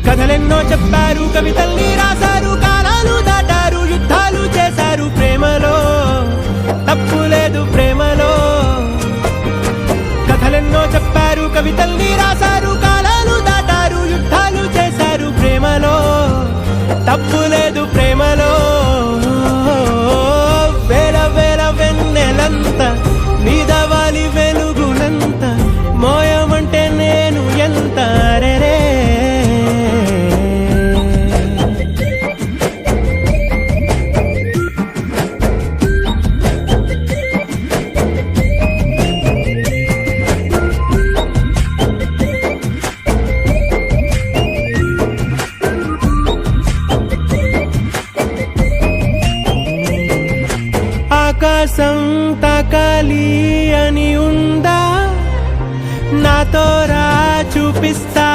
కథలెన్నో చెప్పారు, కవితల్ని రాశారు, కాలాలు దాటారు, యుద్ధాలు చేశారు, ప్రేమలో తప్పు లేదు, ప్రేమలో. కథలెన్నో చెప్పారు, కవితల్ని రాశారు, కాలాలు దాటారు, యుద్ధాలు చేశారు, ప్రేమలో తప్పు లేదు, ప్రేమలో. వేల వేల వెన్నెలంత నీదవాలి వెలుగునంత, మోయమంటే నేను ఎంత రే. ఆకాశం తాకాలి అని ఉందా, నాతో రా చూపిస్తా.